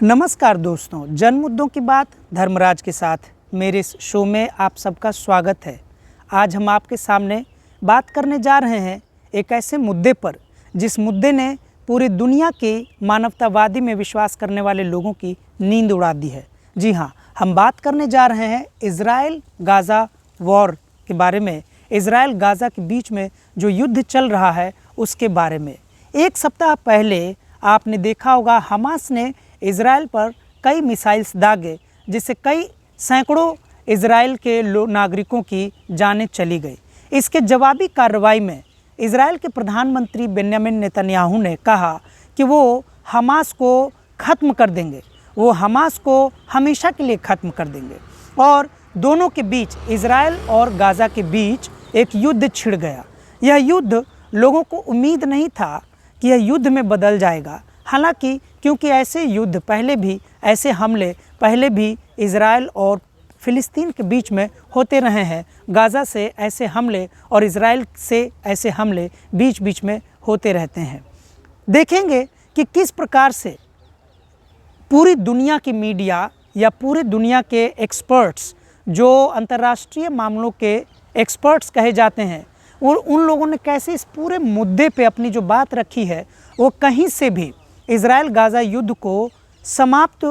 नमस्कार दोस्तों, जन मुद्दों की बात धर्मराज के साथ मेरे इस शो में आप सबका स्वागत है। आज हम आपके सामने बात करने जा रहे हैं एक ऐसे मुद्दे पर जिस मुद्दे ने पूरी दुनिया के मानवतावादी में विश्वास करने वाले लोगों की नींद उड़ा दी है। जी हाँ, हम बात करने जा रहे हैं इजराइल गाज़ा वॉर के बारे में। इजराइल गाज़ा के बीच में जो युद्ध चल रहा है उसके बारे में। एक सप्ताह पहले आपने देखा होगा हमास ने इजराइल पर कई मिसाइल्स दागे जिससे कई सैकड़ों इजराइल के नागरिकों की जानें चली गई। इसके जवाबी कार्रवाई में इजराइल के प्रधानमंत्री बेन्यामिन नेतन्याहू ने कहा कि वो हमास को ख़त्म कर देंगे, वो हमास को हमेशा के लिए ख़त्म कर देंगे। और दोनों के बीच, इजराइल और गाज़ा के बीच एक युद्ध छिड़ गया। यह युद्ध लोगों को उम्मीद नहीं था कि यह युद्ध में बदल जाएगा। हालांकि क्योंकि ऐसे युद्ध पहले भी, ऐसे हमले पहले भी इजराइल और फ़िलिस्तीन के बीच में होते रहे हैं। गाज़ा से ऐसे हमले और इजराइल से ऐसे हमले बीच बीच में होते रहते हैं। देखेंगे कि किस प्रकार से पूरी दुनिया की मीडिया या पूरी दुनिया के एक्सपर्ट्स, जो अंतर्राष्ट्रीय मामलों के एक्सपर्ट्स कहे जाते हैं, और उन लोगों ने कैसे इस पूरे मुद्दे पे अपनी जो बात रखी है वो कहीं से भी इजराइल गाज़ा युद्ध को समाप्त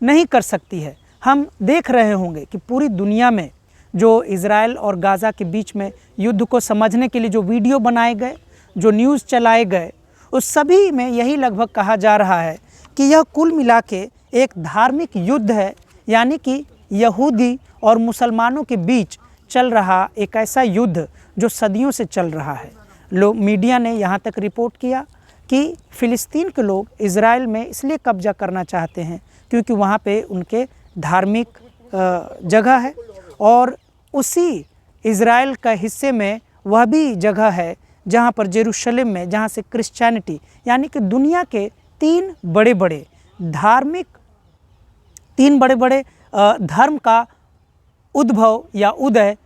नहीं कर सकती है। हम देख रहे होंगे कि पूरी दुनिया में जो इजराइल और गाज़ा के बीच में युद्ध को समझने के लिए जो वीडियो बनाए गए, जो न्यूज़ चलाए गए, उस सभी में यही लगभग कहा जा रहा है कि यह कुल मिला के एक धार्मिक युद्ध है, यानी कि यहूदी और मुसलमानों के बीच चल रहा एक ऐसा युद्ध जो सदियों से चल रहा है। मीडिया ने यहाँ तक रिपोर्ट किया कि फ़िलिस्तीन के लोग इजराइल में इसलिए कब्जा करना चाहते हैं क्योंकि वहाँ पे उनके धार्मिक जगह है, और उसी इजराइल का हिस्से में वह भी जगह है जहाँ पर जेरूशलेम में, जहाँ से क्रिश्चियनिटी यानी कि दुनिया के तीन बड़े बड़े धर्म का उद्भव या उदय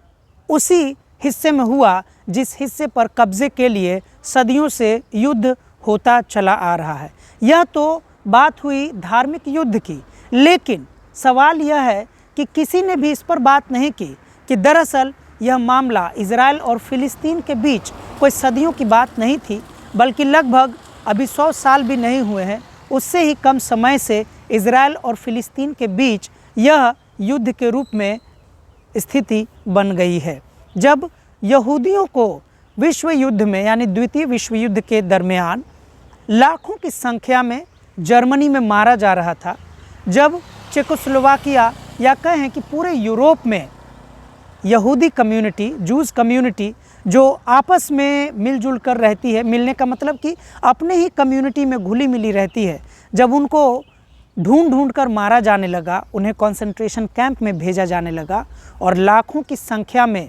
उसी हिस्से में हुआ जिस हिस्से पर कब्जे के लिए सदियों से युद्ध होता चला आ रहा है। यह तो बात हुई धार्मिक युद्ध की, लेकिन सवाल यह है कि किसी ने भी इस पर बात नहीं की कि दरअसल यह मामला इजराइल और फ़िलिस्तीन के बीच कोई सदियों की बात नहीं थी, बल्कि लगभग अभी 100 साल भी नहीं हुए हैं, उससे ही कम समय से इजराइल और फ़िलिस्तीन के बीच यह युद्ध के रूप में स्थिति बन गई है। जब यहूदियों को विश्व युद्ध में, यानी द्वितीय विश्व युद्ध के दरमियान लाखों की संख्या में जर्मनी में मारा जा रहा था, जब चेकोस्लोवाकिया या कहें कि पूरे यूरोप में यहूदी कम्युनिटी, जूज़ कम्युनिटी जो आपस में मिलजुल कर रहती है, मिलने का मतलब कि अपने ही कम्युनिटी में घुली मिली रहती है, जब उनको ढूंढ कर मारा जाने लगा, उन्हें कंसंट्रेशन कैंप में भेजा जाने लगा और लाखों की संख्या में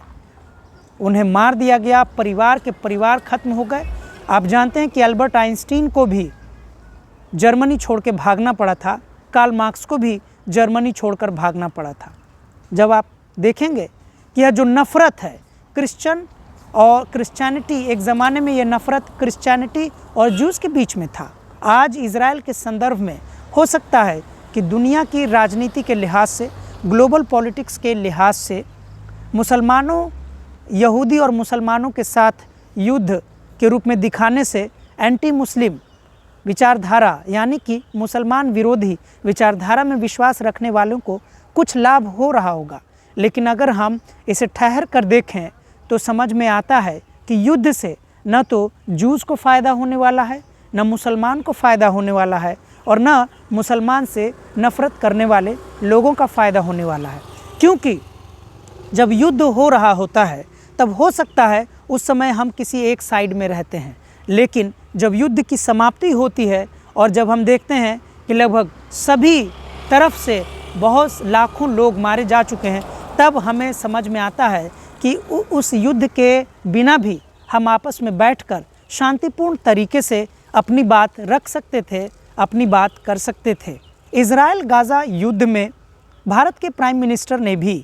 उन्हें मार दिया गया, परिवार के परिवार ख़त्म हो गए। आप जानते हैं कि अल्बर्ट आइंस्टीन को भी जर्मनी छोड़ के भागना पड़ा था, कार्ल मार्क्स को भी जर्मनी छोड़कर भागना पड़ा था। जब आप देखेंगे कि यह जो नफ़रत है क्रिश्चियन और क्रिश्चियनिटी, एक ज़माने में यह नफ़रत क्रिश्चियनिटी और जूस के बीच में था, आज इजराइल के संदर्भ में हो सकता है कि दुनिया की राजनीति के लिहाज से, ग्लोबल पॉलिटिक्स के लिहाज से मुसलमानों, यहूदी और मुसलमानों के साथ युद्ध के रूप में दिखाने से एंटी मुस्लिम विचारधारा, यानी कि मुसलमान विरोधी विचारधारा में विश्वास रखने वालों को कुछ लाभ हो रहा होगा। लेकिन अगर हम इसे ठहर कर देखें तो समझ में आता है कि युद्ध से न तो जूस को फ़ायदा होने वाला है, न मुसलमान को फ़ायदा होने वाला है, और न मुसलमान से नफ़रत करने वाले लोगों का फ़ायदा होने वाला है। क्योंकि जब युद्ध हो रहा होता है तब हो सकता है उस समय हम किसी एक साइड में रहते हैं, लेकिन जब युद्ध की समाप्ति होती है और जब हम देखते हैं कि लगभग सभी तरफ से बहुत लाखों लोग मारे जा चुके हैं, तब हमें समझ में आता है कि उस युद्ध के बिना भी हम आपस में बैठकर शांतिपूर्ण तरीके से अपनी बात रख सकते थे, अपनी बात कर सकते थे। इजराइल गाज़ा युद्ध में भारत के प्राइम मिनिस्टर ने भी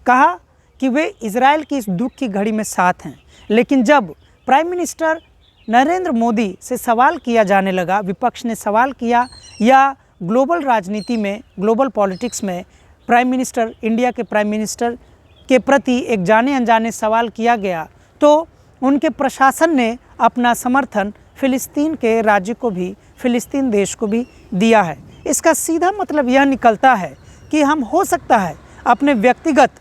कहा कि वे इजराइल की इस दुख की घड़ी में साथ हैं, लेकिन जब प्राइम मिनिस्टर नरेंद्र मोदी से सवाल किया जाने लगा, विपक्ष ने सवाल किया या ग्लोबल राजनीति में, ग्लोबल पॉलिटिक्स में प्राइम मिनिस्टर, इंडिया के प्राइम मिनिस्टर के प्रति एक जाने अनजाने सवाल किया गया तो उनके प्रशासन ने अपना समर्थन फ़िलिस्तीन के राज्य को भी, फ़िलिस्तीन देश को भी दिया है। इसका सीधा मतलब यह निकलता है कि हम हो सकता है अपने व्यक्तिगत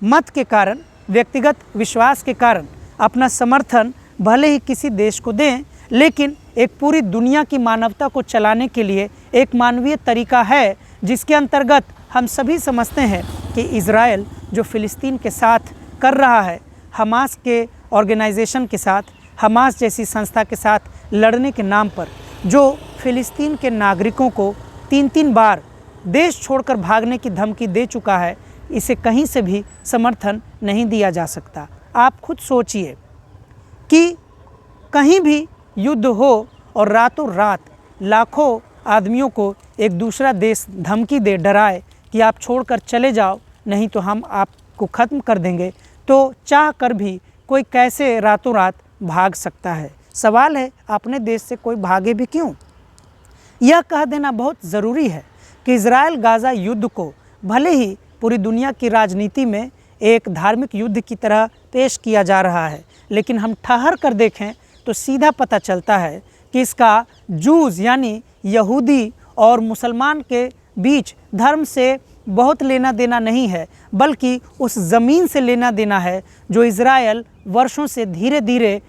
मत के कारण, व्यक्तिगत विश्वास के कारण अपना समर्थन भले ही किसी देश को दें, लेकिन एक पूरी दुनिया की मानवता को चलाने के लिए एक मानवीय तरीका है जिसके अंतर्गत हम सभी समझते हैं कि इज़राइल जो फ़िलिस्तीन के साथ कर रहा है, हमास के ऑर्गेनाइजेशन के साथ, हमास जैसी संस्था के साथ लड़ने के नाम पर जो फ़िलिस्तीन के नागरिकों को 3-3 बार देश छोड़कर भागने की धमकी दे चुका है, इसे कहीं से भी समर्थन नहीं दिया जा सकता। आप खुद सोचिए कि कहीं भी युद्ध हो और रातों रात लाखों आदमियों को एक दूसरा देश धमकी दे, डराए कि आप छोड़कर चले जाओ, नहीं तो हम आपको ख़त्म कर देंगे, तो चाह कर भी कोई कैसे रातों रात भाग सकता है? सवाल है अपने देश से कोई भागे भी क्यों? यह कह देना बहुत ज़रूरी है कि इज़राइल गाज़ा युद्ध को भले ही पूरी दुनिया की राजनीति में एक धार्मिक युद्ध की तरह पेश किया जा रहा है, लेकिन हम ठहर कर देखें तो सीधा पता चलता है कि इसका जूस यानी यहूदी और मुसलमान के बीच धर्म से बहुत लेना देना नहीं है, बल्कि उस ज़मीन से लेना देना है जो इज़राइल वर्षों से धीरे धीरे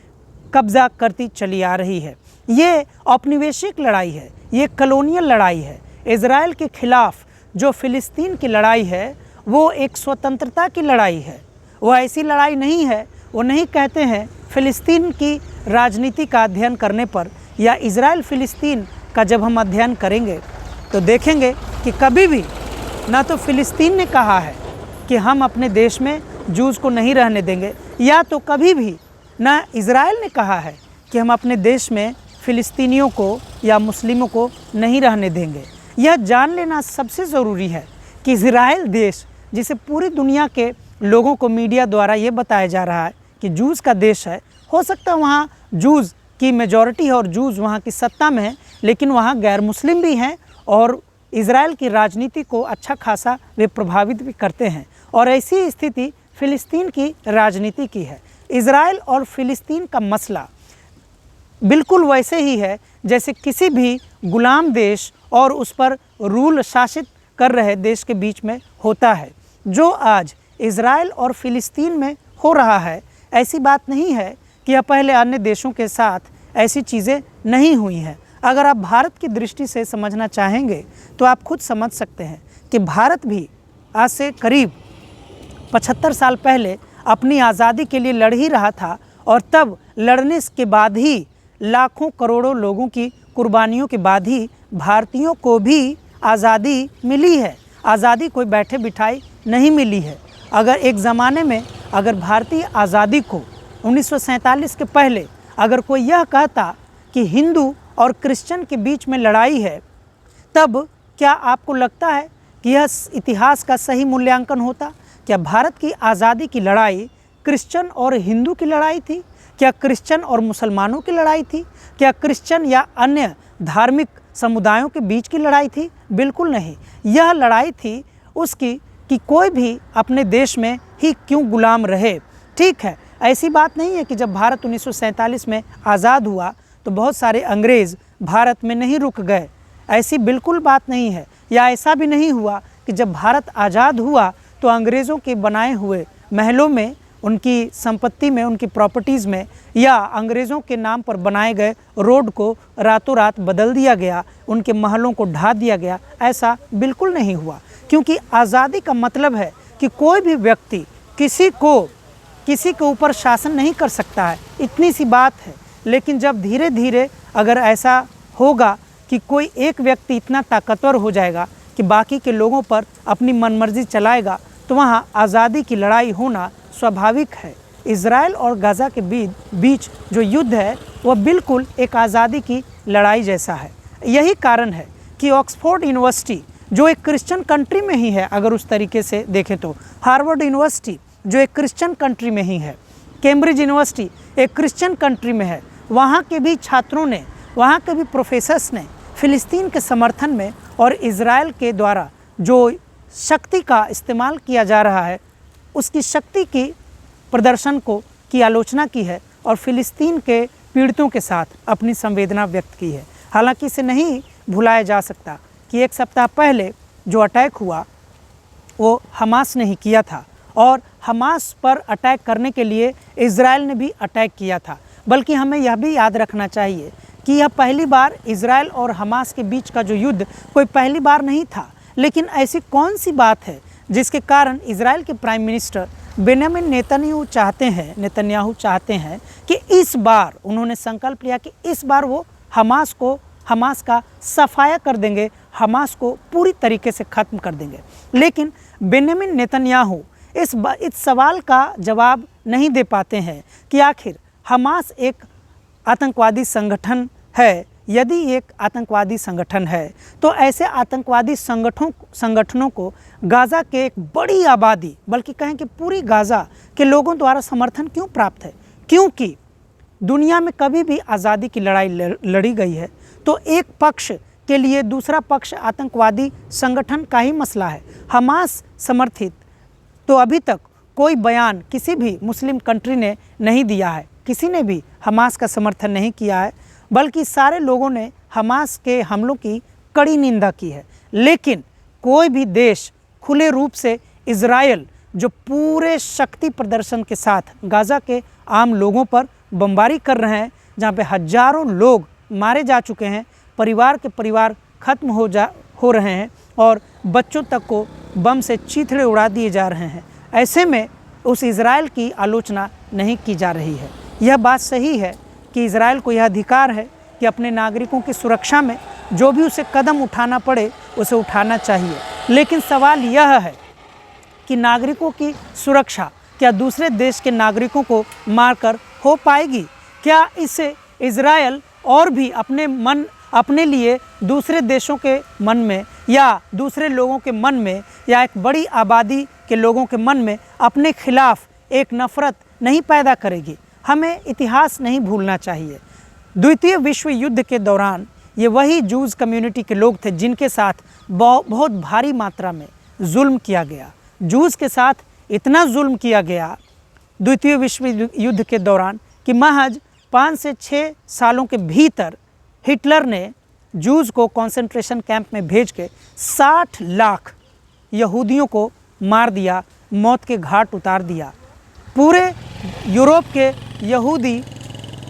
कब्ज़ा करती चली आ रही है। ये औपनिवेशिक लड़ाई है, ये कॉलोनियल लड़ाई है। इज़राइल के ख़िलाफ़ जो फ़िलिस्तीन की लड़ाई है वो एक स्वतंत्रता की लड़ाई है। वो ऐसी लड़ाई नहीं है, वो नहीं कहते हैं फ़िलिस्तीन की राजनीति का अध्ययन करने पर या इज़राइल फ़िलिस्तीन का जब हम अध्ययन करेंगे तो देखेंगे कि कभी भी ना तो फ़िलिस्तीन ने कहा है कि हम अपने देश में जूस को नहीं रहने देंगे, या तो कभी भी ना इज़राइल ने कहा है कि हम अपने देश में फ़िलिस्तीनियों को या मुस्लिमों को नहीं रहने देंगे। यह जान लेना सबसे ज़रूरी है कि इज़राइल देश, जिसे पूरी दुनिया के लोगों को मीडिया द्वारा ये बताया जा रहा है कि जूस का देश है, हो सकता है वहाँ जूस की मेजॉरिटी है और जूस वहाँ की सत्ता में है, लेकिन वहाँ गैर मुस्लिम भी हैं और इज़राइल की राजनीति को अच्छा खासा वे प्रभावित भी करते हैं। और ऐसी स्थिति फ़िलिस्तीन की राजनीति की है। इज़राइल और फ़िलिस्तीन का मसला बिल्कुल वैसे ही है जैसे किसी भी गुलाम देश और उस पर रूल शासित कर रहे देश के बीच में होता है। जो आज इज़राइल और फ़िलिस्तीन में हो रहा है, ऐसी बात नहीं है कि यह पहले अन्य देशों के साथ ऐसी चीज़ें नहीं हुई हैं। अगर आप भारत की दृष्टि से समझना चाहेंगे तो आप खुद समझ सकते हैं कि भारत भी आज से करीब 75 साल पहले अपनी आज़ादी के लिए लड़ ही रहा था, और तब लड़ने के बाद ही लाखों करोड़ों लोगों की कुर्बानियों के बाद ही भारतीयों को भी आज़ादी मिली है। आज़ादी कोई बैठे बिठाई नहीं मिली है। अगर एक ज़माने में अगर भारतीय आज़ादी को 1947 के पहले अगर कोई यह कहता कि हिंदू और क्रिश्चियन के बीच में लड़ाई है, तब क्या आपको लगता है कि यह इतिहास का सही मूल्यांकन होता? क्या भारत की आज़ादी की लड़ाई क्रिश्चियन और हिंदू की लड़ाई थी? क्या क्रिश्चियन और मुसलमानों की लड़ाई थी? क्या क्रिश्चियन या अन्य धार्मिक समुदायों के बीच की लड़ाई थी? बिल्कुल नहीं। यह लड़ाई थी उसकी कि कोई भी अपने देश में ही क्यों गुलाम रहे। ठीक है, ऐसी बात नहीं है कि जब भारत 1947 में आज़ाद हुआ तो बहुत सारे अंग्रेज़ भारत में नहीं रुक गए, ऐसी बिल्कुल बात नहीं है। या ऐसा भी नहीं हुआ कि जब भारत आज़ाद हुआ तो अंग्रेज़ों के बनाए हुए महलों में, उनकी संपत्ति में, उनकी प्रॉपर्टीज़ में या अंग्रेज़ों के नाम पर बनाए गए रोड को रातों रात बदल दिया गया, उनके महलों को ढा दिया गया। ऐसा बिल्कुल नहीं हुआ, क्योंकि आज़ादी का मतलब है कि कोई भी व्यक्ति किसी के ऊपर शासन नहीं कर सकता है, इतनी सी बात है। लेकिन जब धीरे धीरे अगर ऐसा होगा कि कोई एक व्यक्ति इतना ताकतवर हो जाएगा कि बाकी के लोगों पर अपनी मनमर्जी चलाएगा, तो वहाँ आज़ादी की लड़ाई होना स्वाभाविक है। इज़राइल और गाज़ा के बीच जो युद्ध है वह बिल्कुल एक आज़ादी की लड़ाई जैसा है। यही कारण है कि ऑक्सफोर्ड यूनिवर्सिटी जो एक क्रिश्चियन कंट्री में ही है, अगर उस तरीके से देखें तो हार्वर्ड यूनिवर्सिटी जो एक क्रिश्चियन कंट्री में ही है, कैम्ब्रिज यूनिवर्सिटी एक क्रिश्चियन कंट्री में है, वहाँ के भी छात्रों ने, वहाँ के भी प्रोफेसर्स ने फ़िलिस्तीन के समर्थन में और इज़राइल के द्वारा जो शक्ति का इस्तेमाल किया जा रहा है उसकी शक्ति की प्रदर्शन को की आलोचना की है और फ़िलिस्तीन के पीड़ितों के साथ अपनी संवेदना व्यक्त की है। हालांकि इसे नहीं भुलाया जा सकता कि एक सप्ताह पहले जो अटैक हुआ वो हमास ने ही किया था और हमास पर अटैक करने के लिए इज़राइल ने भी अटैक किया था। बल्कि हमें यह भी याद रखना चाहिए कि यह पहली बार इज़राइल और हमास के बीच का जो युद्ध कोई पहली बार नहीं था, लेकिन ऐसी कौन सी बात है जिसके कारण इज़राइल के प्राइम मिनिस्टर बेंजामिन नेतन्याहू चाहते हैं कि इस बार उन्होंने संकल्प लिया कि इस बार वो हमास का सफाया कर देंगे, हमास को पूरी तरीके से ख़त्म कर देंगे। लेकिन बेंजामिन नेतन्याहू इस सवाल का जवाब नहीं दे पाते हैं कि आखिर हमास एक आतंकवादी संगठन है। यदि एक आतंकवादी संगठन है तो ऐसे आतंकवादी संगठनों को गाज़ा के एक बड़ी आबादी, बल्कि कहें कि पूरी गाज़ा के लोगों द्वारा समर्थन क्यों प्राप्त है? क्योंकि दुनिया में कभी भी आज़ादी की लड़ाई लड़ी गई है तो एक पक्ष के लिए दूसरा पक्ष आतंकवादी संगठन का ही मसला है। हमास समर्थित तो अभी तक कोई बयान किसी भी मुस्लिम कंट्री ने नहीं दिया है, किसी ने भी हमास का समर्थन नहीं किया है, बल्कि सारे लोगों ने हमास के हमलों की कड़ी निंदा की है। लेकिन कोई भी देश खुले रूप से इज़राइल जो पूरे शक्ति प्रदर्शन के साथ गाज़ा के आम लोगों पर बमबारी कर रहे हैं, जहाँ पे हजारों लोग मारे जा चुके हैं, परिवार के परिवार ख़त्म हो रहे हैं और बच्चों तक को बम से चीथड़े उड़ा दिए जा रहे हैं, ऐसे में उस इज़राइल की आलोचना नहीं की जा रही है। यह बात सही है कि इज़राइल को यह अधिकार है कि अपने नागरिकों की सुरक्षा में जो भी उसे कदम उठाना पड़े उसे उठाना चाहिए। लेकिन सवाल यह है कि नागरिकों की सुरक्षा क्या दूसरे देश के नागरिकों को मारकर हो पाएगी? क्या इससे इज़राइल और भी अपने लिए दूसरे देशों के मन में या दूसरे लोगों के मन में या एक बड़ी आबादी के लोगों के मन में अपने खिलाफ एक नफ़रत नहीं पैदा करेगी? हमें इतिहास नहीं भूलना चाहिए। द्वितीय विश्व युद्ध के दौरान ये वही जूज कम्युनिटी के लोग थे जिनके साथ बहुत भारी मात्रा में जुल्म किया गया। जूज के साथ इतना जुल्म किया गया द्वितीय विश्व युद्ध के दौरान कि महज 5 से 6 सालों के भीतर हिटलर ने जूज को कंसंट्रेशन कैंप में भेज के 60 लाख यहूदियों को मार दिया, मौत के घाट उतार दिया। पूरे यूरोप के यहूदी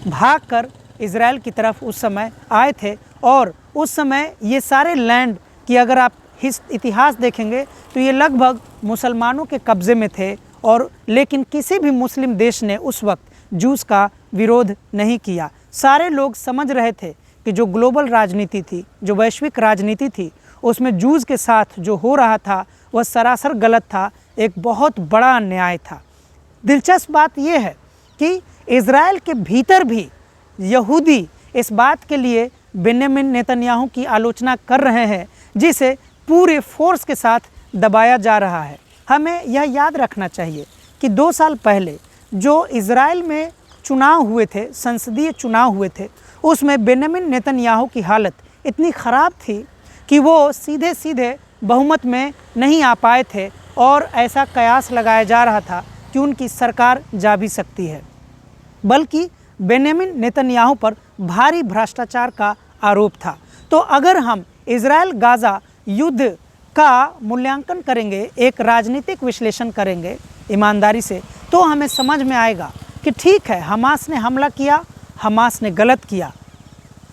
भागकर इज़राइल की तरफ उस समय आए थे और उस समय ये सारे लैंड की अगर आप इतिहास देखेंगे तो ये लगभग मुसलमानों के कब्ज़े में थे और लेकिन किसी भी मुस्लिम देश ने उस वक्त जूस का विरोध नहीं किया। सारे लोग समझ रहे थे कि जो ग्लोबल राजनीति थी, जो वैश्विक राजनीति थी, उसमें जूस के साथ जो हो रहा था वह सरासर गलत था, एक बहुत बड़ा अन्याय था। दिलचस्प बात यह है कि इज़राइल के भीतर भी यहूदी इस बात के लिए बेंजामिन नेतन्याहू की आलोचना कर रहे हैं जिसे पूरे फोर्स के साथ दबाया जा रहा है। हमें यह याद रखना चाहिए कि 2 साल पहले जो इज़राइल में चुनाव हुए थे, संसदीय चुनाव हुए थे, उसमें बेंजामिन नेतन्याहू की हालत इतनी ख़राब थी कि वो सीधे बहुमत में नहीं आ पाए थे और ऐसा कयास लगाया जा रहा था कि उनकी सरकार जा भी सकती है। बल्कि बेंजामिन नेतन्याहू पर भारी भ्रष्टाचार का आरोप था। तो अगर हम इज़राइल गाज़ा युद्ध का मूल्यांकन करेंगे, एक राजनीतिक विश्लेषण करेंगे ईमानदारी से, तो हमें समझ में आएगा कि ठीक है, हमास ने हमला किया, हमास ने गलत किया,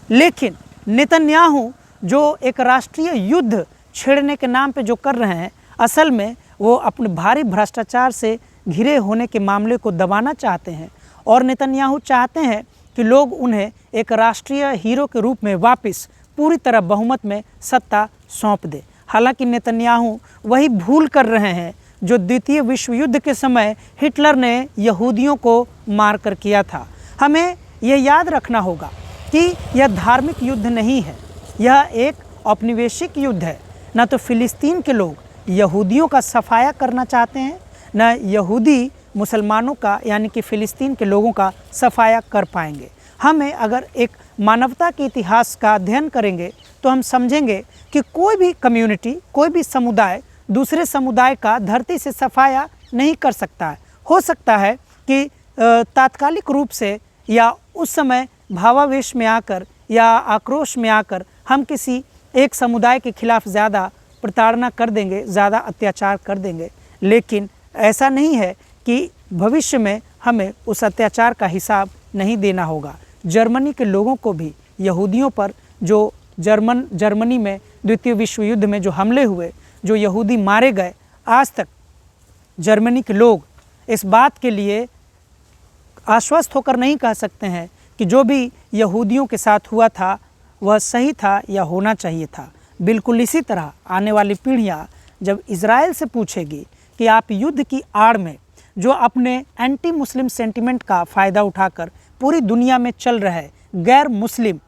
लेकिन नेतन्याहू जो एक राष्ट्रीय युद्ध छेड़ने के नाम पे जो कर रहे हैं, असल में वो अपने भारी भ्रष्टाचार से घिरे होने के मामले को दबाना चाहते हैं और नेतन्याहू चाहते हैं कि लोग उन्हें एक राष्ट्रीय हीरो के रूप में वापस पूरी तरह बहुमत में सत्ता सौंप दे। हालांकि नेतन्याहू वही भूल कर रहे हैं जो द्वितीय विश्व युद्ध के समय हिटलर ने यहूदियों को मारकर किया था। हमें यह याद रखना होगा कि यह धार्मिक युद्ध नहीं है, यह एक औपनिवेशिक युद्ध है। न तो फ़िलिस्तीन के लोग यहूदियों का सफाया करना चाहते हैं, न यहूदी मुसलमानों का यानी कि फ़िलिस्तीन के लोगों का सफाया कर पाएंगे। हमें अगर एक मानवता के इतिहास का अध्ययन करेंगे तो हम समझेंगे कि कोई भी कम्युनिटी, कोई भी समुदाय दूसरे समुदाय का धरती से सफाया नहीं कर सकता है। हो सकता है कि तात्कालिक रूप से या उस समय भावावेश में आकर या आक्रोश में आकर हम किसी एक समुदाय के खिलाफ ज़्यादा प्रताड़ना कर देंगे, ज़्यादा अत्याचार कर देंगे, लेकिन ऐसा नहीं है कि भविष्य में हमें उस अत्याचार का हिसाब नहीं देना होगा। जर्मनी के लोगों को भी यहूदियों पर जो जर्मनी में द्वितीय विश्व युद्ध में जो हमले हुए, जो यहूदी मारे गए, आज तक जर्मनी के लोग इस बात के लिए आश्वस्त होकर नहीं कह सकते हैं कि जो भी यहूदियों के साथ हुआ था वह सही था या होना चाहिए था। बिल्कुल इसी तरह आने वाली पीढ़ियाँ जब इज़राइल से पूछेगी कि आप युद्ध की आड़ में जो अपने एंटी मुस्लिम सेंटिमेंट का फ़ायदा उठाकर पूरी दुनिया में चल रहे गैर मुस्लिम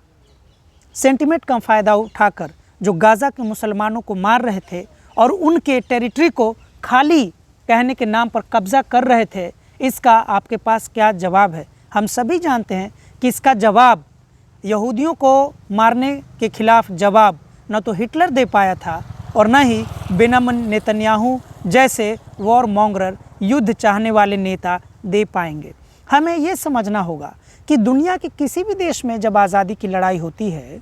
सेंटिमेंट का फ़ायदा उठाकर जो गाज़ा के मुसलमानों को मार रहे थे और उनके टेरिटरी को खाली कहने के नाम पर कब्ज़ा कर रहे थे, इसका आपके पास क्या जवाब है? हम सभी जानते हैं कि इसका जवाब, यहूदियों को मारने के खिलाफ जवाब न तो हिटलर दे पाया था और न ही बेंजामिन नेतन्याहू जैसे वॉर मॉन्गरर, युद्ध चाहने वाले नेता दे पाएंगे। हमें ये समझना होगा कि दुनिया के किसी भी देश में जब आज़ादी की लड़ाई होती है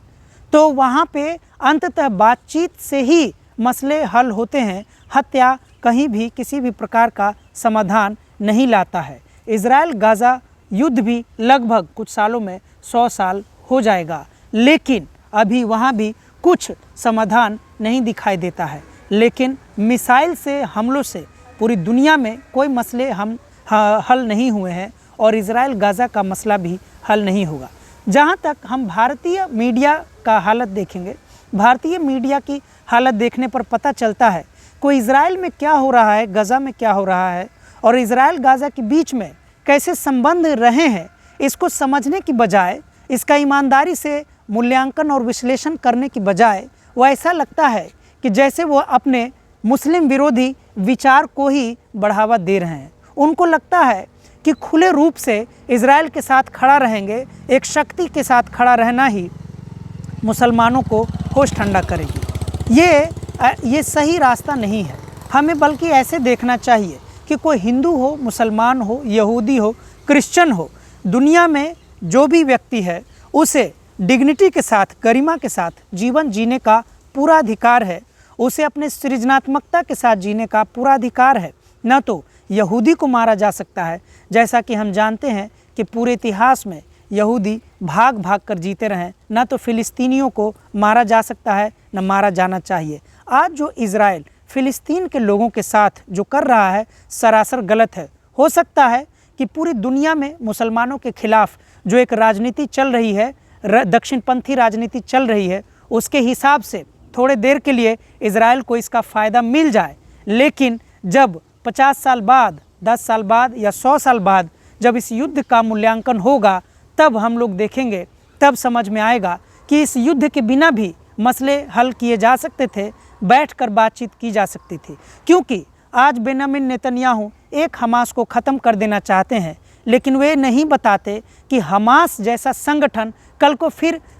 तो वहाँ पे अंततः बातचीत से ही मसले हल होते हैं। हत्या कहीं भी किसी भी प्रकार का समाधान नहीं लाता है। इज़राइल गाज़ा युद्ध भी लगभग कुछ सालों में 100 साल हो जाएगा, लेकिन अभी वहाँ भी कुछ समाधान नहीं दिखाई देता है। लेकिन मिसाइल से हमलों से पूरी दुनिया में कोई मसले हल नहीं हुए हैं और इज़राइल गाज़ा का मसला भी हल नहीं होगा। जहाँ तक हम भारतीय मीडिया का हालत देखेंगे, भारतीय मीडिया की हालत देखने पर पता चलता है कोई इज़राइल में क्या हो रहा है, गाज़ा में क्या हो रहा है और इज़राइल गाज़ा के बीच में कैसे संबंध रहे हैं, इसको समझने की बजाय, इसका ईमानदारी से मूल्यांकन और विश्लेषण करने की बजाय वो ऐसा लगता है कि जैसे वो अपने मुस्लिम विरोधी विचार को ही बढ़ावा दे रहे हैं। उनको लगता है कि खुले रूप से इज़राइल के साथ खड़ा रहेंगे, एक शक्ति के साथ खड़ा रहना ही मुसलमानों को होश ठंडा करेगी। ये सही रास्ता नहीं है। हमें बल्कि ऐसे देखना चाहिए कि कोई हिंदू हो, मुसलमान हो, यहूदी हो, क्रिश्चियन हो, दुनिया में जो भी व्यक्ति है उसे डिग्निटी के साथ, गरिमा के साथ जीवन जीने का पूरा अधिकार है। उसे अपने सृजनात्मकता के साथ जीने का पूरा अधिकार है। न तो यहूदी को मारा जा सकता है, जैसा कि हम जानते हैं कि पूरे इतिहास में यहूदी भाग भाग कर जीते रहे, न तो फ़िलिस्तीनियों को मारा जा सकता है, न मारा जाना चाहिए। आज जो इज़राइल फ़िलिस्तीन के लोगों के साथ जो कर रहा है सरासर गलत है। हो सकता है कि पूरी दुनिया में मुसलमानों के खिलाफ जो एक राजनीति चल रही है, दक्षिणपंथी राजनीति चल रही है, उसके हिसाब से थोड़े देर के लिए इज़राइल को इसका फ़ायदा मिल जाए, लेकिन जब 50 साल बाद, 10 साल बाद या 100 साल बाद जब इस युद्ध का मूल्यांकन होगा, तब हम लोग देखेंगे, तब समझ में आएगा कि इस युद्ध के बिना भी मसले हल किए जा सकते थे, बैठकर बातचीत की जा सकती थी। क्योंकि आज बेंजामिन नेतन्याहू एक हमास को ख़त्म कर देना चाहते हैं, लेकिन वे नहीं बताते कि हमास जैसा संगठन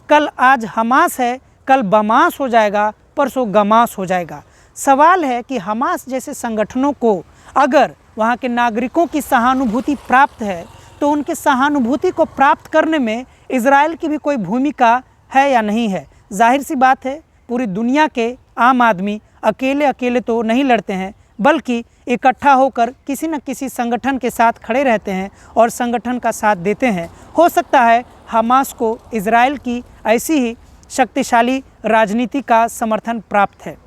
कल आज हमास है, कल बमास हो जाएगा, परसों गमास हो जाएगा। सवाल है कि हमास जैसे संगठनों को अगर वहाँ के नागरिकों की सहानुभूति प्राप्त है तो उनकी सहानुभूति को प्राप्त करने में इज़राइल की भी कोई भूमिका है या नहीं है। जाहिर सी बात है, पूरी दुनिया के आम आदमी अकेले तो नहीं लड़ते हैं, बल्कि इकट्ठा होकर किसी न किसी संगठन के साथ खड़े रहते हैं और संगठन का साथ देते हैं। हो सकता है हमास को इज़राइल की ऐसी ही शक्तिशाली राजनीति का समर्थन प्राप्त है।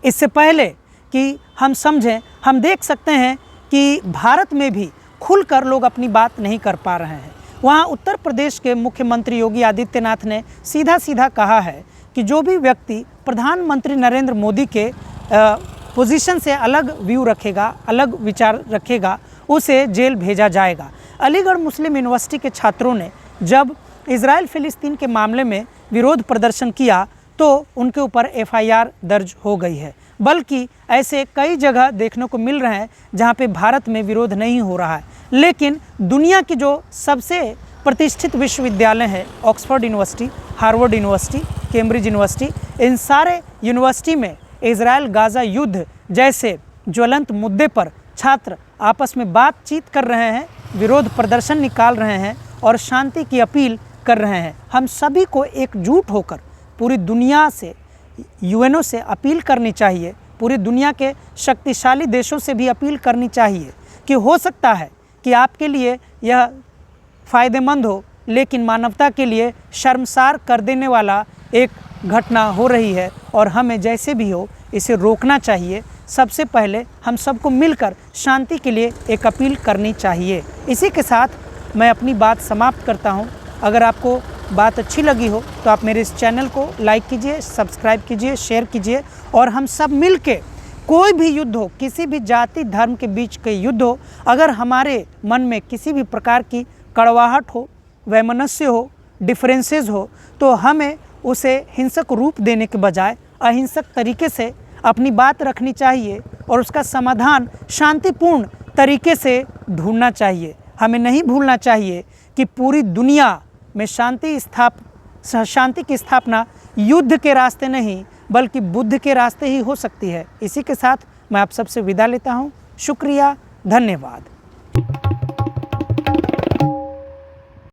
इससे पहले कि हम समझें, हम देख सकते हैं कि भारत में भी खुलकर लोग अपनी बात नहीं कर पा रहे हैं। वहाँ उत्तर प्रदेश के मुख्यमंत्री योगी आदित्यनाथ ने सीधा कहा है कि जो भी व्यक्ति प्रधानमंत्री नरेंद्र मोदी के पोजीशन से अलग व्यू रखेगा, अलग विचार रखेगा, उसे जेल भेजा जाएगा। अलीगढ़ मुस्लिम यूनिवर्सिटी के छात्रों ने जब इज़राइल फ़िलिस्तीन के मामले में विरोध प्रदर्शन किया तो उनके ऊपर FIR दर्ज हो गई है। बल्कि ऐसे कई जगह देखने को मिल रहे हैं जहां पे भारत में विरोध नहीं हो रहा है, लेकिन दुनिया की जो सबसे प्रतिष्ठित विश्वविद्यालय हैं, Oxford university, Harvard university, Cambridge university, इन सारे यूनिवर्सिटी में इजराइल गाज़ा युद्ध जैसे ज्वलंत मुद्दे पर छात्र आपस में बातचीत कर रहे हैं, विरोध प्रदर्शन निकाल रहे हैं और शांति की अपील कर रहे हैं। हम सभी को एकजुट होकर पूरी दुनिया से, यूएनओ से अपील करनी चाहिए, पूरी दुनिया के शक्तिशाली देशों से भी अपील करनी चाहिए कि हो सकता है कि आपके लिए यह फ़ायदेमंद हो, लेकिन मानवता के लिए शर्मसार कर देने वाला एक घटना हो रही है और हमें जैसे भी हो इसे रोकना चाहिए। सबसे पहले हम सबको मिलकर शांति के लिए एक अपील करनी चाहिए। इसी के साथ मैं अपनी बात समाप्त करता हूँ। अगर आपको बात अच्छी लगी हो तो आप मेरे इस चैनल को लाइक कीजिए, सब्सक्राइब कीजिए, शेयर कीजिए और हम सब मिलके कोई भी युद्ध हो, किसी भी जाति धर्म के बीच के युद्ध हो, अगर हमारे मन में किसी भी प्रकार की कड़वाहट हो, वैमनस्य हो, डिफरेंसेस हो, तो हमें उसे हिंसक रूप देने के बजाय अहिंसक तरीके से अपनी बात रखनी चाहिए और उसका समाधान शांतिपूर्ण तरीके से ढूंढना चाहिए। हमें नहीं भूलना चाहिए कि पूरी दुनिया में शांति की स्थापना युद्ध के रास्ते नहीं बल्कि बुद्ध के रास्ते ही हो सकती है। इसी के साथ मैं आप सबसे विदा लेता हूँ। शुक्रिया, धन्यवाद।